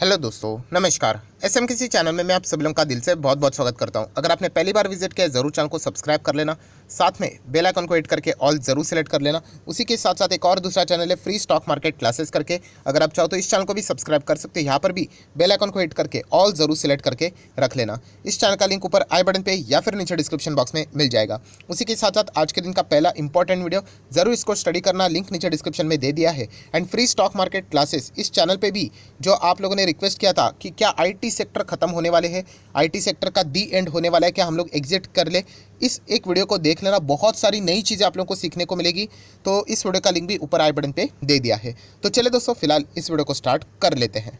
Hello दोस्तों, नमस्कार। SM किसी चैनल में मैं आप सभी लोगों का दिल से बहुत बहुत स्वागत करता हूं। अगर आपने पहली बार विजिट किया है ज़रूर चैनल को सब्सक्राइब कर लेना, साथ में बेल आइकन को हिट करके ऑल ज़रूर सेलेक्ट कर लेना। उसी के साथ साथ एक और दूसरा चैनल है फ्री स्टॉक मार्केट क्लासेस करके, अगर आप चाहो तो इस चैनल को भी सब्सक्राइब कर सकते हैं। यहाँ पर भी बेल आइकन को हिट करके ऑल ज़रूर सेलेक्ट करके रख लेना। इस चैनल का लिंक ऊपर आई बटन पर या फिर नीचे डिस्क्रिप्शन बॉक्स में मिल जाएगा। उसी के साथ साथ आज के दिन का पहला इंपॉर्टेंट वीडियो ज़रूर इसको स्टडी करना, लिंक नीचे डिस्क्रिप्शन में दे दिया है। And free stock market classes इस चैनल पे भी जो आप लोगों ने रिक्वेस्ट किया था कि क्या आईटी सेक्टर खत्म होने वाले हैं, आईटी सेक्टर का दी एंड होने वाला है, क्या हम लोग एग्जिट कर ले, इस एक वीडियो को देख लेना। बहुत सारी नई चीज़ें आप लोगों को सीखने को मिलेगी। तो इस वीडियो का लिंक भी ऊपर आई बटन पे दे दिया है। तो चले दोस्तों, फिलहाल इस वीडियो को स्टार्ट कर लेते हैं।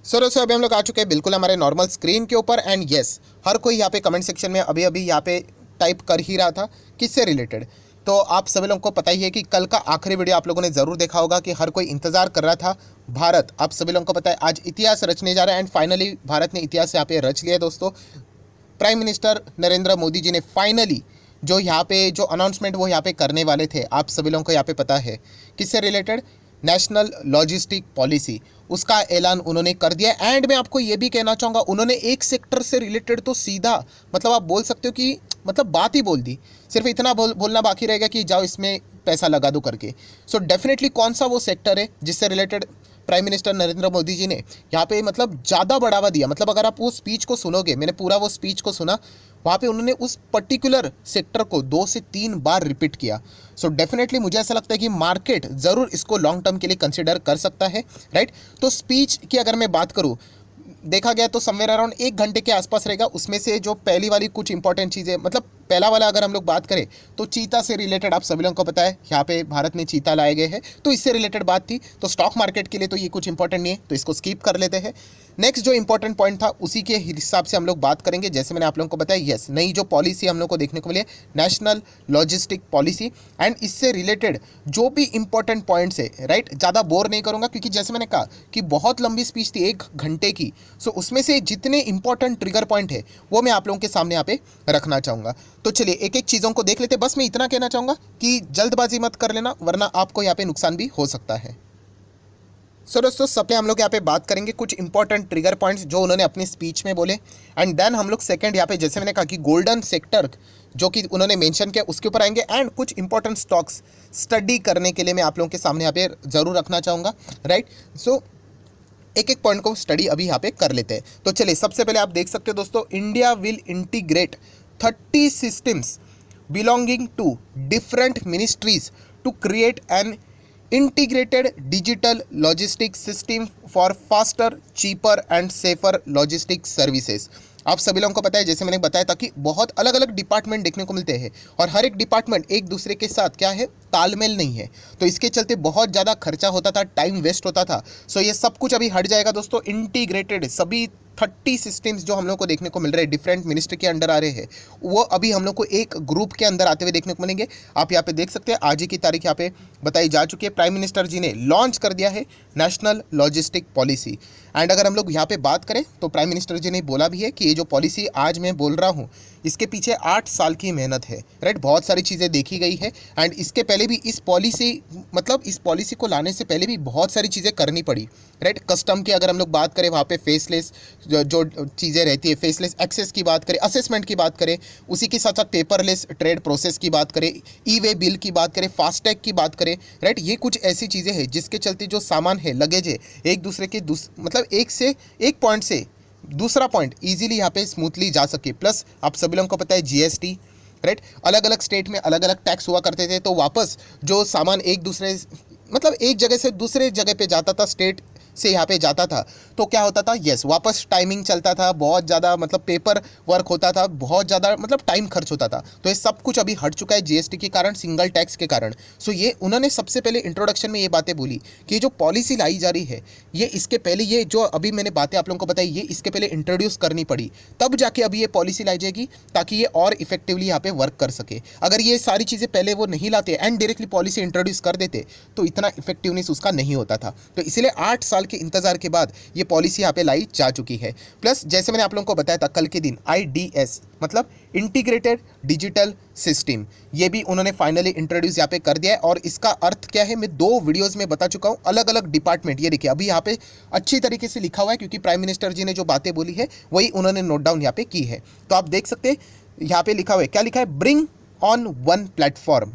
सो दोस्तों, अभी हम लोग आ चुके हैं बिल्कुल हमारे नॉर्मल स्क्रीन के ऊपर। एंड यस, हर कोई यहाँ पे कमेंट सेक्शन में अभी अभी यहाँ पे टाइप कर ही रहा था किससे रिलेटेड। तो आप सभी लोगों को पता ही है कि कल का आखिरी वीडियो आप लोगों ने ज़रूर देखा होगा कि हर कोई इंतजार कर रहा था। भारत, आप सभी लोगों को पता है, आज इतिहास रचने जा रहा है। एंड फाइनली भारत ने इतिहास यहाँ पे रच लिया है दोस्तों। प्राइम मिनिस्टर नरेंद्र मोदी जी ने फाइनली जो यहाँ पे जो अनाउंसमेंट वो यहाँ पे करने वाले थे, आप सभी लोगों को यहाँ पे पता है किससे रिलेटेड, नेशनल लॉजिस्टिक पॉलिसी, उसका ऐलान उन्होंने कर दिया। एंड मैं आपको ये भी कहना चाहूँगा, उन्होंने एक सेक्टर से रिलेटेड तो सीधा मतलब आप बोल सकते हो कि मतलब बात ही बोल दी। सिर्फ इतना बोलना बाकी रहेगा कि जाओ इसमें पैसा लगा दो करके। सो डेफिनेटली कौन सा वो सेक्टर है जिससे related prime minister Narendra Modi ji ने यहाँ पे मतलब ज़्यादा बढ़ावा दिया। मतलब अगर आप वो स्पीच को सुनोगे, मैंने पूरा वो स्पीच को सुना, वहाँ पे उन्होंने उस पर्टिकुलर सेक्टर को 2 से 3 बार रिपीट किया। सो डेफिनेटली मुझे ऐसा लगता है कि मार्केट ज़रूर इसको लॉन्ग टर्म के लिए कंसिडर कर सकता है, राइट। तो स्पीच की अगर मैं बात करूँ, देखा गया तो समवेयर अराउंड 1 घंटे के आसपास रहेगा। उसमें से जो पहली वाली कुछ इंपॉर्टेंट चीज़ें, मतलब पहला वाला अगर हम लोग बात करें तो चीता से रिलेटेड आप सभी लोगों को पता है यहाँ पे भारत में चीता लाए गए हैं, तो इससे रिलेटेड बात थी। तो स्टॉक मार्केट के लिए तो ये कुछ इंपॉर्टेंट नहीं है, तो इसको स्किप कर लेते हैं। नेक्स्ट जो इंपॉर्टेंट पॉइंट था उसी के हिसाब से हम लोग बात करेंगे। जैसे मैंने आप लोगों को बताया, यस, नई जो पॉलिसी हम लोग को देखने को मिली है, नेशनल लॉजिस्टिक पॉलिसी। एंड इससे रिलेटेड जो भी इंपॉर्टेंट पॉइंट्स है, राइट, ज़्यादा बोर नहीं करूँगा क्योंकि जैसे मैंने कहा कि बहुत लंबी स्पीच थी 1 घंटे की। सो उसमें से जितने इंपॉर्टेंट ट्रिगर पॉइंट है वो मैं आप लोगों के सामने यहाँ पे रखना चाहूँगा। तो चलिए एक एक चीज़ों को देख लेते हैं। बस मैं इतना कहना चाहूँगा कि जल्दबाजी मत कर लेना, वरना आपको यहाँ पे नुकसान भी हो सकता है। सो दोस्तों, सबसे हम लोग यहाँ पे बात करेंगे कुछ इंपॉर्टेंट ट्रिगर पॉइंट्स जो उन्होंने अपनी स्पीच में बोले। एंड देन हम लोग सेकंड यहाँ पे, जैसे मैंने कहा कि गोल्डन सेक्टर जो कि उन्होंने मेंशन किया, उसके ऊपर आएंगे। एंड कुछ इंपॉर्टेंट स्टॉक्स स्टडी करने के लिए मैं आप लोगों के सामने यहाँ पे ज़रूर रखना चाहूँगा, राइट। सो एक एक पॉइंट को स्टडी अभी यहाँ पे कर लेते हैं। तो चलिए, सबसे पहले आप देख सकते हो दोस्तों, India will integrate 30 systems belonging to different ministries to create an integrated digital logistics system for faster, cheaper and safer logistics services। आप सभी लोगों को पता है, जैसे मैंने बताया था कि बहुत अलग अलग डिपार्टमेंट देखने को मिलते हैं और हर एक डिपार्टमेंट एक दूसरे के साथ क्या है, तालमेल नहीं है। तो इसके चलते बहुत ज़्यादा खर्चा होता था, टाइम वेस्ट होता था। सो ये सब कुछ अभी हट जाएगा दोस्तों। इंटीग्रेटेड सभी 30 सिस्टम्स जो हम लोग को देखने को मिल रहे हैं, डिफरेंट मिनिस्ट्री के अंडर आ रहे हैं, वो अभी हम लोग को एक ग्रुप के अंदर आते हुए देखने को मिलेंगे। आप यहाँ पे देख सकते हैं, आज ही की तारीख यहाँ पे बताई जा चुकी है। प्राइम मिनिस्टर जी ने लॉन्च कर दिया है नेशनल लॉजिस्टिक पॉलिसी। एंड अगर हम लोग यहाँ पे बात करें तो प्राइम मिनिस्टर जी ने बोला भी है कि ये जो पॉलिसी आज मैं बोल रहा हूँ, इसके पीछे 8 साल की मेहनत है, राइट। बहुत सारी चीज़ें देखी गई है। एंड इसके पहले भी इस पॉलिसी को लाने से पहले भी बहुत सारी चीज़ें करनी पड़ी, राइट। कस्टम की अगर हम लोग बात करें, वहाँ पे फेसलेस जो चीज़ें रहती है, फेसलेस एक्सेस की बात करें, असेसमेंट की बात करें, उसी के साथ साथ पेपरलेस ट्रेड प्रोसेस की बात करें, ई वे बिल की बात करें, फास्टैग की बात करें, राइट। ये कुछ ऐसी चीज़ें हैं जिसके चलते जो सामान है, लगेज है, एक दूसरे के मतलब एक पॉइंट से दूसरा पॉइंट ईजिली यहाँ पे स्मूथली जा सके। प्लस आप सभी लोगों को पता है जीएसटी, राइट। अलग अलग स्टेट में अलग अलग टैक्स हुआ करते थे, तो वापस जो सामान एक दूसरे मतलब एक जगह से दूसरे जगह पे जाता था, स्टेट से यहाँ पे जाता था, तो क्या होता था, यस, वापस टाइमिंग चलता था, बहुत ज़्यादा मतलब पेपर वर्क होता था, बहुत ज़्यादा मतलब टाइम खर्च होता था। तो ये सब कुछ अभी हट चुका है जीएसटी के कारण, सिंगल टैक्स के कारण। सो ये उन्होंने सबसे पहले इंट्रोडक्शन में ये बातें बोली कि जो पॉलिसी लाई जा रही है, ये इसके पहले, ये जो अभी मैंने बातें आप लोगों को बताई, ये इसके पहले इंट्रोड्यूस करनी पड़ी, तब जाके अभी ये पॉलिसी लाई जाएगी, ताकि ये और इफेक्टिवली यहाँ पे वर्क कर सके। अगर ये सारी चीज़ें पहले वो नहीं लाते एंड डायरेक्टली पॉलिसी इंट्रोड्यूस कर देते, तो इतना इफेक्टिवनेस उसका नहीं होता था। तो इसलिए 8 साल साल के इंतजार के बाद ये पॉलिसी यहाँ पे लाई जा चुकी है। प्लस जैसे मैंने आप लोगों को बताया था कल के दिन IDS मतलब इंटीग्रेटेड डिजिटल सिस्टम, ये भी उन्होंने फाइनली इंट्रोड्यूस यहाँ पे कर दिया है। और इसका अर्थ क्या है मैं 2 वीडियोस में बता चुका हूँ, अलग अलग डिपार्टमेंट। ये देखिए अभी यहाँ पे अच्छी तरीके से लिखा हुआ है क्योंकि प्राइम मिनिस्टर जी ने जो बातें बोली है वही उन्होंने नोट डाउन यहाँ पे की है। तो आप देख सकते हैं यहाँ पे लिखा हुआ है, क्या लिखा है, bring on one platform.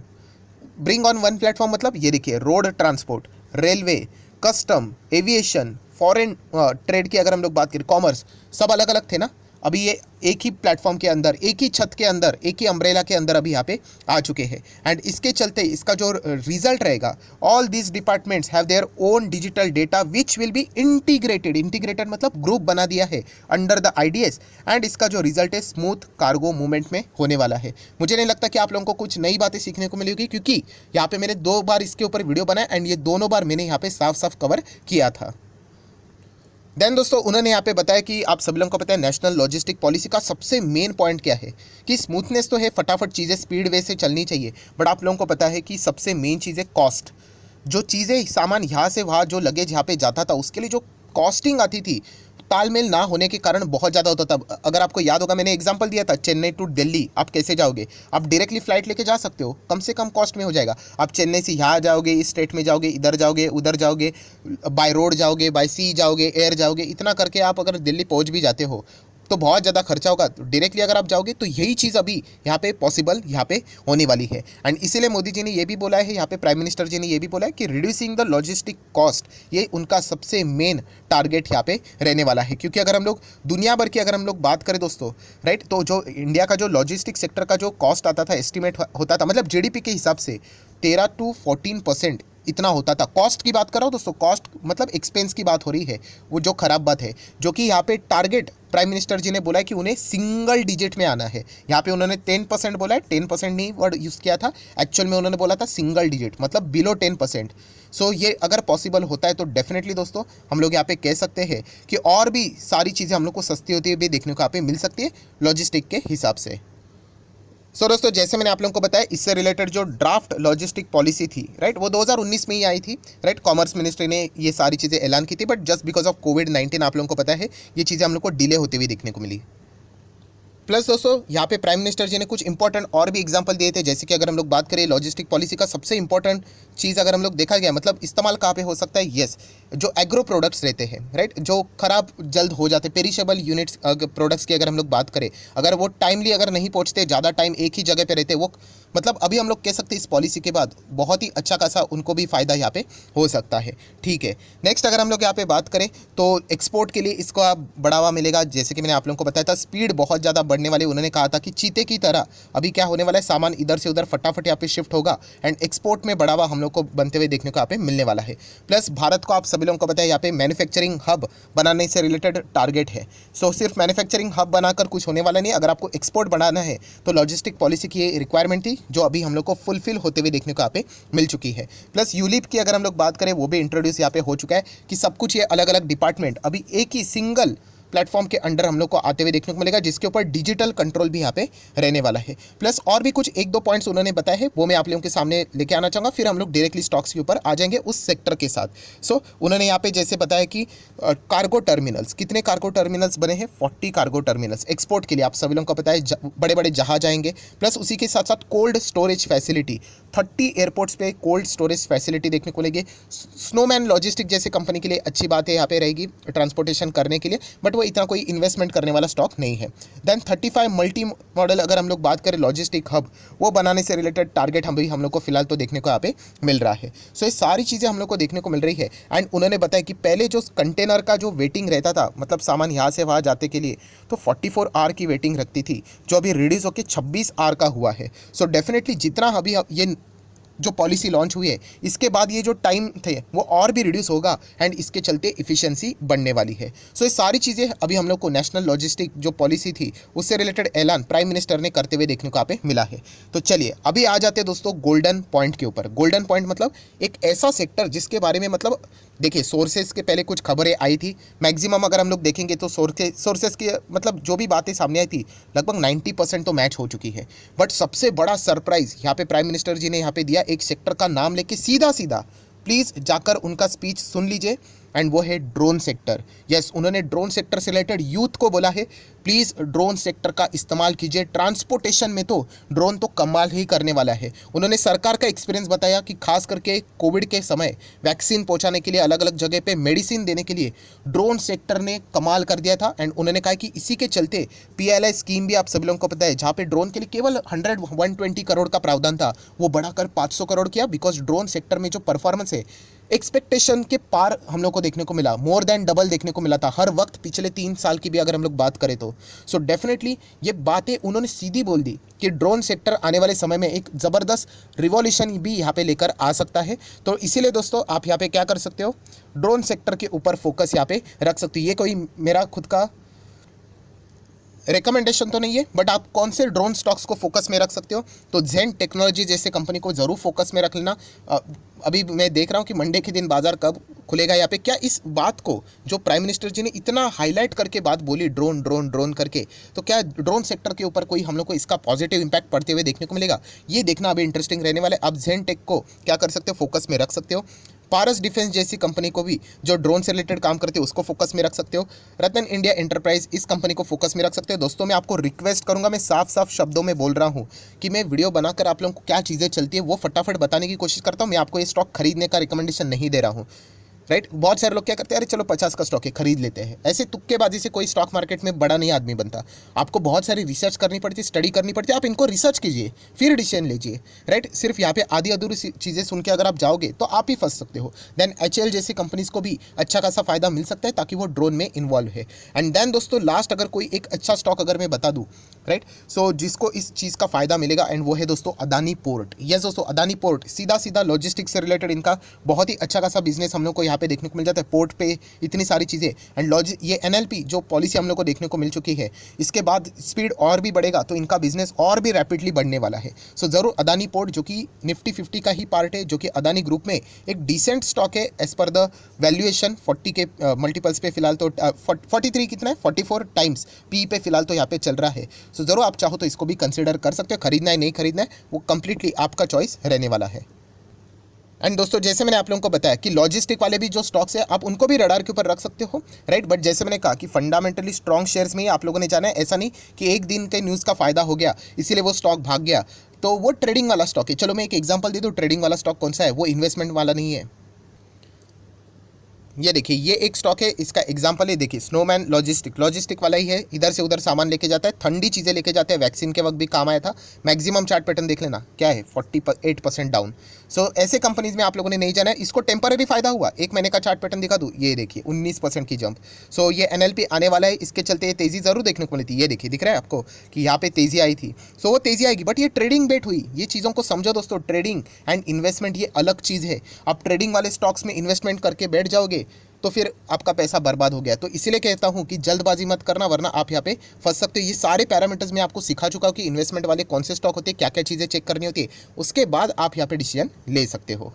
Bring on one platform मतलब ये देखिए road transport, railway, custom, aviation, foreign trade की अगर हम लोग बात करें, कॉमर्स, सब अलग अलग थे ना, अभी ये एक ही प्लेटफॉर्म के अंदर, एक ही छत के अंदर, एक ही अम्ब्रेला के अंदर अभी यहाँ पे आ चुके हैं। एंड इसके चलते इसका जो रिजल्ट रहेगा, all these departments have their own digital data which will be integrated. Integrated मतलब ग्रुप बना दिया है अंडर द IDS। एंड इसका जो रिजल्ट है स्मूथ कार्गो मूवमेंट में होने वाला है। मुझे नहीं लगता कि आप लोगों को कुछ नई बातें सीखने को मिलेगी क्योंकि यहाँ पे मैंने 2 बार इसके ऊपर वीडियो बनाया एंड ये दोनों बार मैंने यहाँ पे साफ साफ कवर किया था। देन दोस्तों उन्होंने यहाँ पे बताया कि आप सभी लोगों को पता है नेशनल लॉजिस्टिक पॉलिसी का सबसे मेन पॉइंट क्या है कि स्मूथनेस तो है, फटाफट चीज़ें स्पीड वे से चलनी चाहिए, बट आप लोगों को पता है कि सबसे मेन चीज़ है कॉस्ट। जो चीज़ें सामान यहाँ से वहाँ जो लगेज यहाँ पे जाता था उसके लिए जो कॉस्टिंग आती थी, तालमेल ना होने के कारण बहुत ज़्यादा होता था। अगर आपको याद होगा मैंने एग्जांपल दिया था चेन्नई टू दिल्ली आप कैसे जाओगे, आप डायरेक्टली फ्लाइट लेके जा सकते हो, कम से कम कॉस्ट में हो जाएगा। आप चेन्नई से यहाँ जाओगे, इस स्टेट में जाओगे, इधर जाओगे, उधर जाओगे, बाय रोड जाओगे, बाय सी जाओगे, एयर जाओगे, इतना करके आप अगर दिल्ली पहुँच भी जाते हो तो बहुत ज़्यादा खर्चा होगा। तो डायरेक्टली अगर आप जाओगे तो यही चीज़ अभी यहाँ पे पॉसिबल यहाँ पे होने वाली है। एंड इसीलिए मोदी जी ने ये भी बोला है, यहाँ पे प्राइम मिनिस्टर जी ने ये भी बोला है कि रिड्यूसिंग द लॉजिस्टिक कॉस्ट, ये उनका सबसे मेन टारगेट यहाँ पे रहने वाला है। क्योंकि अगर हम लोग दुनिया भर की अगर हम लोग बात करें दोस्तों, राइट, तो जो इंडिया का जो लॉजिस्टिक सेक्टर का जो कॉस्ट आता था, एस्टिमेट होता था, मतलब GDP के हिसाब से 13 to 14% इतना होता था। कॉस्ट की बात कर रहा हूँ दोस्तों, कॉस्ट मतलब एक्सपेंस की बात हो रही है, वो जो खराब बात है, जो कि यहाँ पे टारगेट प्राइम मिनिस्टर जी ने बोला है कि उन्हें सिंगल डिजिट में आना है। यहाँ पे उन्होंने 10% बोला है, 10% नहीं वर्ड यूज़ किया था, एक्चुअल में उन्होंने बोला था सिंगल डिजिट मतलब बिलो 10%। सो ये अगर पॉसिबल होता है तो डेफिनेटली दोस्तों हम लोग यहाँ पे कह सकते हैं कि और भी सारी चीज़ें हम लोग को सस्ती होती हुई भी देखने को यहाँ पे मिल सकती है लॉजिस्टिक के हिसाब से। सो दोस्तों जैसे मैंने आप लोगों को बताया, इससे रिलेटेड जो ड्राफ्ट लॉजिस्टिक पॉलिसी थी, राइट, वो 2019 में ही आई थी, राइट। कॉमर्स मिनिस्ट्री ने ये सारी चीज़ें ऐलान की थी, बट जस्ट बिकॉज ऑफ कोविड-19 आप लोगों को पता है ये चीज़ें हम लोग को डिले होते हुए देखने को मिली। प्लस दोस्तों यहाँ पे प्राइम मिनिस्टर जी ने कुछ इंपॉर्टेंट और भी एग्जांपल दिए थे, जैसे कि अगर हम लोग बात करें लॉजिस्टिक पॉलिसी का सबसे इंपॉर्टेंट चीज़ अगर हम लोग देखा गया मतलब इस्तेमाल कहाँ पे हो सकता है, यस, जो एग्रो प्रोडक्ट्स रहते हैं, राइट, जो खराब जल्द हो जाते, पेरिशेबल यूनिट्स प्रोडक्ट्स की अगर हम लोग बात करें, अगर वो टाइमली अगर नहीं पहुँचते, ज़्यादा टाइम एक ही जगह पर रहते, वो मतलब अभी हम लोग कह सकते हैं इस पॉलिसी के बाद बहुत ही अच्छा खासा उनको भी फ़ायदा यहाँ पे हो सकता है। ठीक है, नेक्स्ट अगर हम लोग यहाँ पे बात करें तो एक्सपोर्ट के लिए इसको आप बढ़ावा मिलेगा। जैसे कि मैंने आप लोगों को बताया था स्पीड बहुत ज़्यादा बढ़ने वाली, उन्होंने कहा था कि चीते की तरह अभी क्या होने वाला है, सामान इधर से उधर फटाफट यहाँ पे शिफ्ट होगा एंड एक्सपोर्ट में बढ़ावा हम लोग को बनते हुए देखने को यहाँ पे मिलने वाला है। प्लस भारत को आप सभी लोगों को पता है यहाँ पे मैन्युफैक्चरिंग हब बनाने से रिलेटेड टारगेट है। सो सिर्फ मैन्युफैक्चरिंग हब बनाकर कुछ होने वाला नहीं, अगर आपको एक्सपोर्ट बढ़ाना है तो लॉजिस्टिक पॉलिसी की ये रिक्वायरमेंट थी जो अभी हम लोग को फुलफिल होते हुए देखने को यहाँ पे मिल चुकी है। प्लस यूलिप की अगर हम लोग बात करें वो भी इंट्रोड्यूस यहाँ पे हो चुका है कि सब कुछ ये अलग अलग डिपार्टमेंट अभी एक ही सिंगल प्लेटफॉर्म के अंडर हम लोग को आते हुए देखने को मिलेगा, जिसके ऊपर डिजिटल कंट्रोल भी यहाँ पे रहने वाला है। प्लस और भी कुछ 1-2 पॉइंट्स उन्होंने बताए हैं, वो मैं आप लोगों के सामने लेके आना चाहूँगा, फिर हम लोग डायरेक्टली स्टॉक्स के ऊपर आ जाएंगे उस सेक्टर के साथ। सो उन्होंने यहाँ पे जैसे बताया कि कार्गो टर्मिनल्स, कितने कार्गो टर्मिनल्स बने हैं, 40 कार्गो टर्मिनल्स एक्सपोर्ट के लिए, आप सभी लोगों को पता है बड़े बड़े जहाज आएंगे। प्लस उसी के साथ साथ कोल्ड स्टोरेज फैसिलिटी, 30 एयरपोर्ट्स पे कोल्ड स्टोरेज फैसिलिटी देखने को मिलेगी। स्नोमैन लॉजिस्टिक जैसे कंपनी के लिए अच्छी बात है यहाँ पे रहेगी ट्रांसपोर्टेशन करने के लिए, बट वो इतना कोई इन्वेस्टमेंट करने वाला स्टॉक नहीं है। देन 35 मल्टी मॉडल अगर हम लोग बात करें लॉजिस्टिक हब, वो बनाने से रिलेटेड टारगेट हम लोग को फिलहाल तो देखने को यहाँ पे मिल रहा है। सो ये सारी चीज़ें हम लोग को देखने को मिल रही है। एंड उन्होंने बताया कि पहले जो कंटेनर का जो वेटिंग रहता था, मतलब सामान यहाँ से वहाँ जाते के लिए, तो 44 आवर की वेटिंग रखती थी, जो अभी रिड्यूस होकर 26 आवर का हुआ है। सो डेफिनेटली जितना अभी ये जो पॉलिसी लॉन्च हुई है, इसके बाद ये जो टाइम थे वो और भी रिड्यूस होगा एंड इसके चलते इफिशिएंसी बढ़ने वाली है। सो ये सारी चीज़ें अभी हम लोग को नेशनल लॉजिस्टिक जो पॉलिसी थी उससे रिलेटेड ऐलान प्राइम मिनिस्टर ने करते हुए देखने को यहाँ पे मिला है। तो चलिए अभी आ जाते हैं दोस्तों गोल्डन पॉइंट के ऊपर। गोल्डन पॉइंट मतलब एक ऐसा सेक्टर जिसके बारे में मतलब देखिए सोर्सेज के पहले कुछ खबरें आई थी, मैक्सिमम अगर हम लोग देखेंगे तो सोर्सेज की मतलब जो भी बातें सामने आई थी लगभग 90% तो मैच हो चुकी है। बट सबसे बड़ा सरप्राइज यहाँ पे प्राइम मिनिस्टर जी ने यहाँ पे दिया, एक सेक्टर का नाम लेके सीधा सीधा, प्लीज़ जाकर उनका स्पीच सुन लीजिए। एंड वो है ड्रोन सेक्टर। यस, उन्होंने ड्रोन सेक्टर से रिलेटेड यूथ को बोला है प्लीज़ ड्रोन सेक्टर का इस्तेमाल कीजिए, ट्रांसपोर्टेशन में तो ड्रोन तो कमाल ही करने वाला है। उन्होंने सरकार का एक्सपीरियंस बताया कि खास करके कोविड के समय वैक्सीन पहुंचाने के लिए, अलग अलग जगह पे मेडिसिन देने के लिए ड्रोन सेक्टर ने कमाल कर दिया था। एंड उन्होंने कहा कि इसी के चलते PLI स्कीम भी आप सभी लोगों को पता है, जहाँ पे ड्रोन के लिए केवल 120 करोड़ का प्रावधान था, वो बढ़ाकर 500 करोड़ किया, बिकॉज ड्रोन सेक्टर में जो परफॉर्मेंस है एक्सपेक्टेशन के पार हम लोग को देखने को मिला, मोर देन डबल देखने को मिला था हर वक्त पिछले 3 साल की भी अगर हम लोग बात करें तो। सो डेफिनेटली ये बातें उन्होंने सीधी बोल दी कि ड्रोन सेक्टर आने वाले समय में एक ज़बरदस्त रिवॉल्यूशन भी यहाँ पे लेकर आ सकता है। तो इसीलिए दोस्तों आप यहाँ पे क्या कर सकते हो, ड्रोन सेक्टर के ऊपर फोकस यहाँ पे रख सकते हो। ये कोई मेरा खुद का रिकमेंडेशन तो नहीं है, बट आप कौन से ड्रोन स्टॉक्स को फोकस में रख सकते हो, तो जेन टेक्नोलॉजी जैसे कंपनी को ज़रूर फोकस में रख लेना। अभी मैं देख रहा हूँ कि मंडे के दिन बाजार कब खुलेगा यहाँ पे। क्या इस बात को जो प्राइम मिनिस्टर जी ने इतना हाईलाइट करके बात बोली ड्रोन ड्रोन ड्रोन करके, तो क्या ड्रोन सेक्टर के ऊपर कोई हम लोग को इसका पॉजिटिव इंपैक्ट पड़ते हुए देखने को मिलेगा, ये देखना अभी इंटरेस्टिंग रहने वाला है। आप जेन टेक को क्या कर सकते हो, फोकस में रख सकते हो। पारस डिफेंस जैसी कंपनी को भी जो ड्रोन से रिलेटेड काम करते हो उसको फोकस में रख सकते हो। रतन इंडिया एंटरप्राइज, इस कंपनी को फोकस में रख सकते हो। दोस्तों मैं आपको रिक्वेस्ट करूंगा, मैं साफ साफ शब्दों में बोल रहा हूं कि मैं वीडियो बनाकर आप लोगों को क्या चीज़ें चलती है वो फटाफट बताने की कोशिश करता हूं। मैं आपको ये स्टॉक खरीदने का रिकमेंडेशन नहीं दे रहा हूं, राइट। बहुत सारे लोग क्या करते हैं, अरे चलो 50 का स्टॉक है खरीद लेते हैं। ऐसे तुक्केबाजी से कोई स्टॉक मार्केट में बड़ा नहीं आदमी बनता। आपको बहुत सारी रिसर्च करनी पड़ती है, स्टडी करनी पड़ती है। आप इनको रिसर्च कीजिए फिर डिसीजन लीजिए, राइट। सिर्फ यहाँ पे आधी अधूरी चीज़ें सुन के अगर आप जाओगे तो आप ही फंस सकते हो। देन HL जैसी कंपनीज को भी अच्छा खासा फायदा मिल सकता है ताकि वो ड्रोन में इन्वॉल्व है। एंड देन दोस्तों लास्ट अगर कोई एक अच्छा स्टॉक अगर मैं बता दूँ, राइट, सो जिसको इस चीज़ का फायदा मिलेगा एंड वो है दोस्तों अदानी पोर्ट। यस दोस्तों, अदानी पोर्ट सीधा सीधा लॉजिस्टिक्स से रिलेटेड इनका बहुत ही अच्छा खासा बिजनेस हम लोग को यहाँ पे देखने को मिल जाता है। पोर्ट पे इतनी सारी चीज़ें एंड ये NLP जो पॉलिसी हम लोग को देखने को मिल चुकी है, इसके बाद स्पीड और भी बढ़ेगा तो इनका बिजनेस और भी रैपिडली बढ़ने वाला है। सो ज़रूर अदानी पोर्ट जो कि निफ्टी 50 का ही पार्ट है, जो कि अदानी ग्रुप में एक डिसेंट स्टॉक है एज पर द वैल्यूएशन 40 के मल्टीपल्स पे फिलहाल तो 43 कितना है 44 टाइम्स PE पे फिलहाल तो यहाँ पे चल रहा है। सो ज़रूर आप चाहो तो इसको भी कंसिडर कर सकते हो। खरीदना है नहीं खरीदना है वो कंप्लीटली आपका चॉइस रहने वाला है। एंड दोस्तों जैसे मैंने आप लोगों को बताया कि लॉजिस्टिक वाले भी जो स्टॉक्स है आप उनको भी रडार के ऊपर रख सकते हो, राइट। बट जैसे मैंने कहा कि फंडामेंटली स्ट्रॉन्ग शेयर्स में ही आप लोगों ने जाना है। ऐसा नहीं कि एक दिन के न्यूज़ का फायदा हो गया इसीलिए वो स्टॉक भाग गया, तो वो ट्रेडिंग वाला स्टॉक है। चलो मैं एक एग्जांपल दे दूँ, ट्रेडिंग वाला स्टॉक कौन सा है, वो इन्वेस्टमेंट वाला नहीं है। ये देखिए ये एक स्टॉक है, इसका एग्जांपल है, देखिए स्नोमैन लॉजिस्टिक वाला ही है। इधर से उधर सामान लेके जाता है, ठंडी चीज़ें लेके जाते हैं, वैक्सीन के वक्त भी काम आया था। मैक्सिमम चार्ट पैटर्न देख लेना क्या है, 48% डाउन। सो ऐसे कंपनीज में आप लोगों ने नहीं जाना है। इसको टेम्पररी फायदा हुआ, एक महीने का चार्ट पैटर्न दिखा दूँ, ये देखिए 19% की जंप। सो ये NLP आने वाला है, इसके चलते ये तेज़ी ज़रूर देखने को मिली थी। ये देखिए दिख रहा है आपको कि यहाँ पे तेज़ी आई थी, सो वो तेज़ी आएगी, बट ये ट्रेडिंग बेट हुई। ये चीज़ों को समझो दोस्तों, ट्रेडिंग एंड इन्वेस्टमेंट ये अलग चीज़ है। आप ट्रेडिंग वाले स्टॉक्स में इन्वेस्टमेंट करके बैठ जाओगे तो फिर आपका पैसा बर्बाद हो गया। तो इसीलिए कहता हूं कि जल्दबाजी मत करना, वरना आप यहाँ पे फंस सकते हो। ये सारे पैरामीटर्स मैं आपको सिखा चुका हूं कि इन्वेस्टमेंट वाले कौन से स्टॉक होते हैं, क्या क्या चीज़ें चेक करनी होती है, उसके बाद आप यहाँ पे डिसीजन ले सकते हो।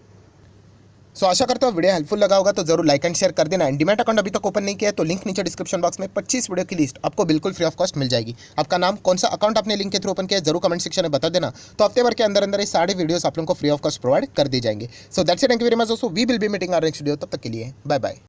सो आशा करता हूँ वीडियो हेल्पफुल लगा होगा, तो जरूर लाइक एंड शेयर कर देना। एंड डीमैट अकाउंट अभी तक ओपन नहीं किया है तो लिंक नीचे डिस्क्रिप्शन बॉक्स में 25 वीडियो की लिस्ट आपको बिल्कुल फ्री ऑफ कॉस्ट मिल जाएगी। आपका नाम, कौन सा अकाउंट आपने लिंक के थ्रू ओपन किया है, जरूर कमेंट सेक्शन में बता देना। तो हफ्ते भर के अंदर अंदर ये सारे वीडियोस आप लोगों को फ्री ऑफ कॉस्ट प्रोवाइड कर दी जाएंगे। So that's it, thank you very much दोस्तों, we will be meeting our next video. तब तक के लिए बाय बाय।